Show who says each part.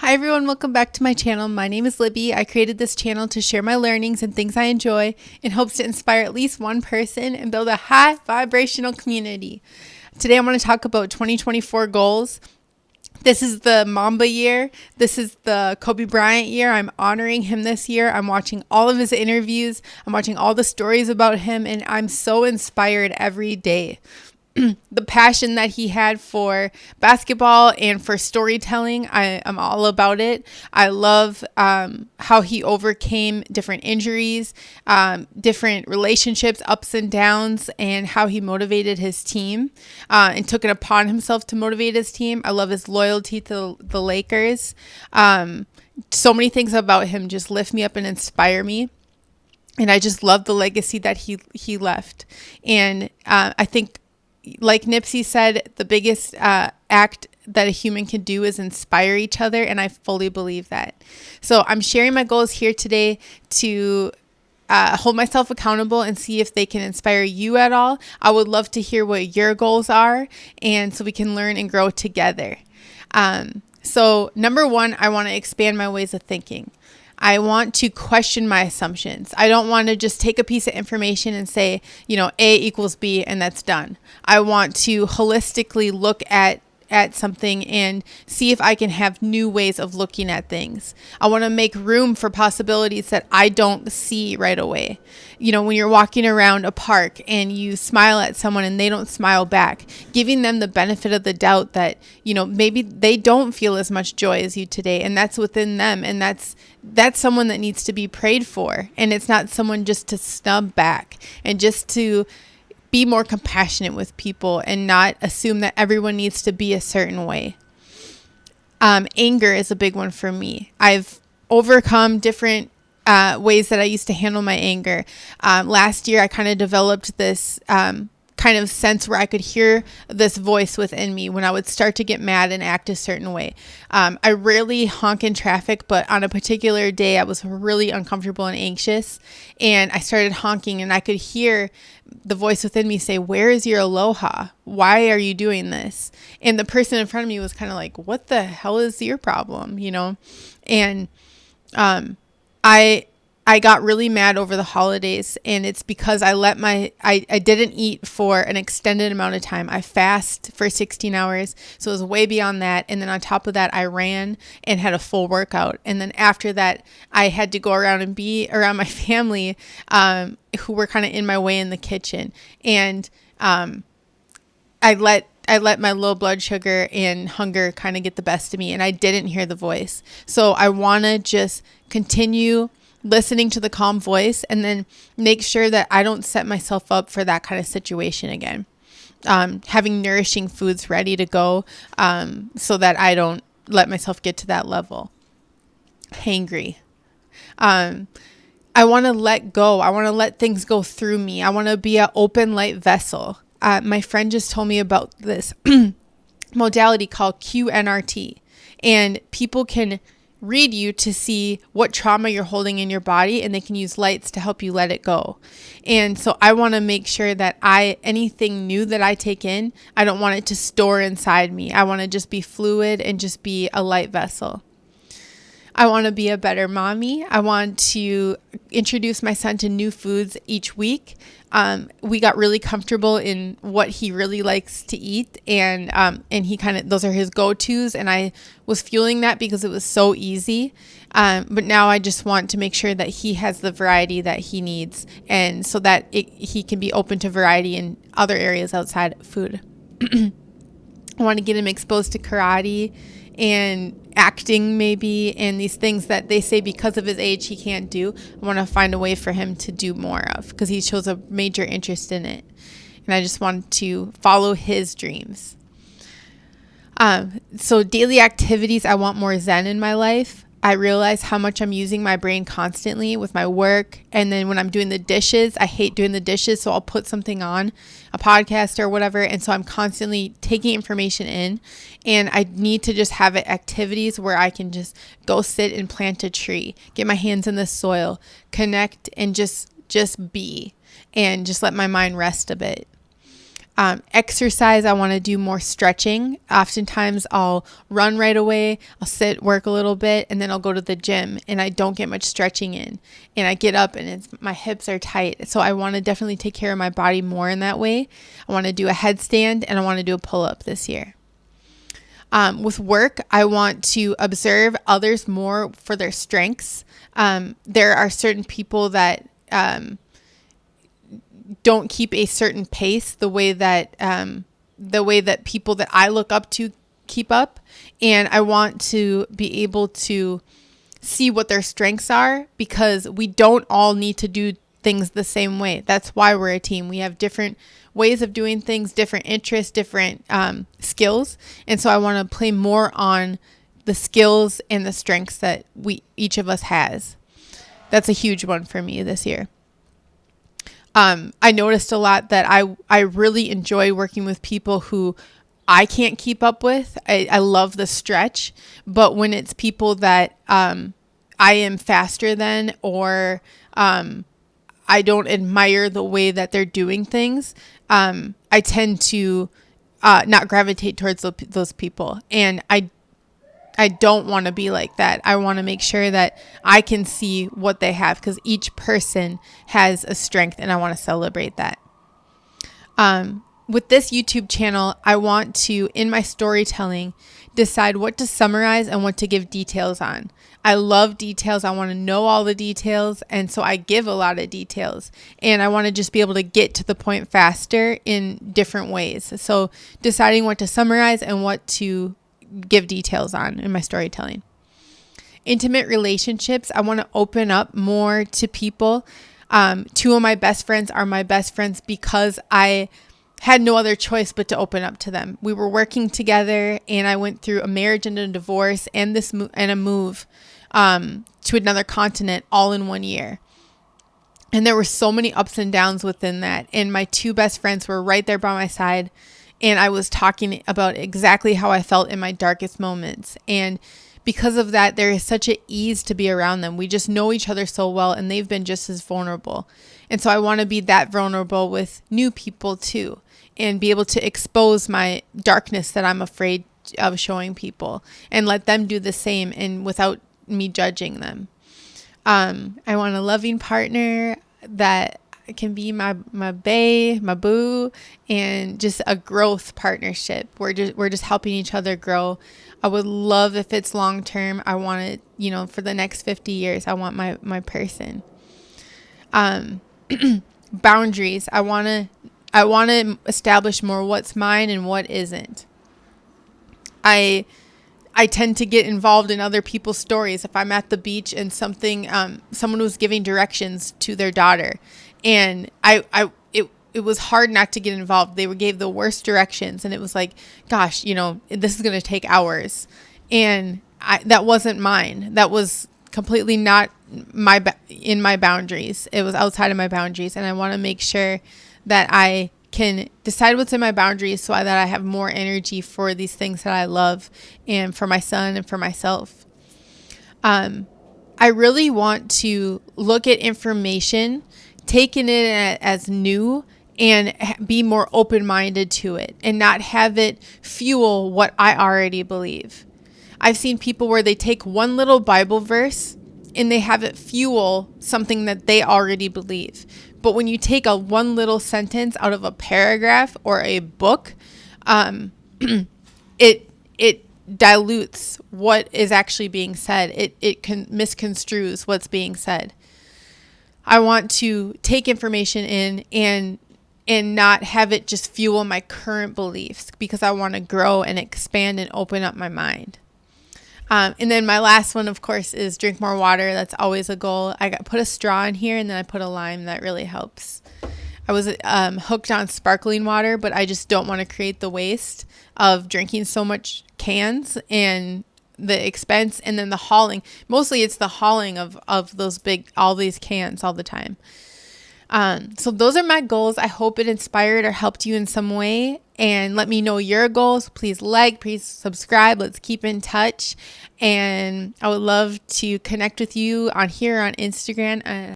Speaker 1: Hi everyone, welcome back to my channel. My name is Libby. I created this channel to share my learnings and things I enjoy in hopes to inspire at least one person and build a high vibrational community. Today I'm going to talk about 2024 goals. This is the Mamba year. This is the Kobe Bryant year. I'm honoring him this year. I'm watching all of his interviews. I'm watching all the stories about him, and I'm so inspired every day. The passion that he had for basketball and for storytelling, I'm all about it. I love how he overcame different injuries, different relationships, ups and downs, and how he motivated his team and took it upon himself to motivate his team. I love his loyalty to the Lakers. So many things about him just lift me up and inspire me. And I just love the legacy that he left. And I think, like Nipsey said, the biggest act that a human can do is inspire each other, and I fully believe that. So I'm sharing my goals here today to hold myself accountable and see if they can inspire you at all. I would love to hear what your goals are, and so we can learn and grow together. So number one, I want to expand my ways of thinking. I want to question my assumptions. I don't want to just take a piece of information and say, A equals B and that's done. I want to holistically look at something and see if I can have new ways of looking at things. I want to make room for possibilities that I don't see right away. When you're walking around a park and you smile at someone and they don't smile back, giving them the benefit of the doubt that, maybe they don't feel as much joy as you today, and that's within them, and that's someone that needs to be prayed for, and it's not someone just to snub back, and just to be more compassionate with people and not assume that everyone needs to be a certain way. Anger is a big one for me. I've overcome different ways that I used to handle my anger. Last year, I kind of developed this kind of sense where I could hear this voice within me when I would start to get mad and act a certain way. I rarely honk in traffic, but on a particular day, I was really uncomfortable and anxious, and I started honking, and I could hear the voice within me say, "Where is your aloha? Why are you doing this?" And the person in front of me was kind of like, "What the hell is your problem?" And I got really mad over the holidays, and it's because I didn't eat for an extended amount of time. I fast for 16 hours, so it was way beyond that. And then on top of that, I ran and had a full workout. And then after that, I had to go around and be around my family, who were kind of in my way in the kitchen. And I let my low blood sugar and hunger kind of get the best of me, and I didn't hear the voice. So I want to just continue listening to the calm voice, and then make sure that I don't set myself up for that kind of situation again. Having nourishing foods ready to go, so that I don't let myself get to that level. Hangry. I want to let go. I want to let things go through me. I want to be an open light vessel. My friend just told me about this modality called QNRT, and people can read you to see what trauma you're holding in your body, and they can use lights to help you let it go. And so I want to make sure that anything new that I take in, I don't want it to store inside me. I want to just be fluid and just be a light vessel. I want to be a better mommy. I want to introduce my son to new foods each week. We got really comfortable in what he really likes to eat, and he those are his go-tos, and I was fueling that because it was so easy. But now I just want to make sure that he has the variety that he needs, and so that he can be open to variety in other areas outside of food. I want to get him exposed to karate and acting maybe, and these things that they say because of his age he can't do. I want to find a way for him to do more of, because he shows a major interest in it, and I just want to follow his dreams. So daily activities, I want more zen in my life. I realize how much I'm using my brain constantly with my work. And then when I'm doing the dishes, I hate doing the dishes. So I'll put something on, a podcast or whatever. And so I'm constantly taking information in, and I need to just have activities where I can just go sit and plant a tree, get my hands in the soil, connect, and just be, and just let my mind rest a bit. Exercise, I want to do more stretching. Oftentimes I'll run right away, I'll sit, work a little bit, and then I'll go to the gym and I don't get much stretching in. And I get up and my hips are tight. So I want to definitely take care of my body more in that way. I want to do a headstand and I want to do a pull-up this year. With work, I want to observe others more for their strengths. There are certain people that don't keep a certain pace the way that people that I look up to keep up, and I want to be able to see what their strengths are, because we don't all need to do things the same way. That's why we're a team. We have different ways of doing things, different interests, different skills, and so I want to play more on the skills and the strengths that each of us has. That's a huge one for me this year. I noticed a lot that I really enjoy working with people who I can't keep up with. I love the stretch, but when it's people that I am faster than, or I don't admire the way that they're doing things, I tend to not gravitate towards those people. And I don't want to be like that. I want to make sure that I can see what they have, because each person has a strength and I want to celebrate that. With this YouTube channel, I want to, in my storytelling, decide what to summarize and what to give details on. I love details. I want to know all the details. And so I give a lot of details, and I want to just be able to get to the point faster in different ways. So deciding what to summarize and what to give details on in my storytelling. Intimate relationships, I want to open up more to people. Two of my best friends are my best friends because I had no other choice but to open up to them. We were working together, and I went through a marriage and a divorce and a move to another continent all in 1 year. And there were so many ups and downs within that. And my two best friends were right there by my side. And I was talking about exactly how I felt in my darkest moments. And because of that, there is such an ease to be around them. We just know each other so well, and they've been just as vulnerable. And so I want to be that vulnerable with new people too, and be able to expose my darkness that I'm afraid of showing people, and let them do the same, and without me judging them. I want a loving partner that can be my bae, my boo, and just a growth partnership. We're just helping each other grow. I would love if it's long term. I want it, for the next 50 years. I want my person. Boundaries. I want to establish more what's mine and what isn't. I tend to get involved in other people's stories. If I'm at the beach and someone was giving directions to their daughter, and it was hard not to get involved. They gave the worst directions, and it was like, gosh, this is going to take hours. And that wasn't mine. That was completely not in my boundaries. It was outside of my boundaries. And I want to make sure that I can decide what's in my boundaries so that I have more energy for these things that I love, and for my son and for myself. I really want to look at information, taking it as new, and be more open-minded to it, and not have it fuel what I already believe. I've seen people where they take one little Bible verse and they have it fuel something that they already believe. But when you take one little sentence out of a paragraph or a book, it dilutes what is actually being said. It misconstrues what's being said. I want to take information in and not have it just fuel my current beliefs, because I want to grow and expand and open up my mind. And then my last one, of course, is drink more water. That's always a goal. Put a straw in here, and then I put a lime. That really helps. I was hooked on sparkling water, but I just don't want to create the waste of drinking so much cans and the expense, and then the hauling. Mostly it's the hauling of all these cans all the time. So those are my goals. I hope it inspired or helped you in some way, and let me know your goals. Please please subscribe. Let's keep in touch. And I would love to connect with you on Instagram.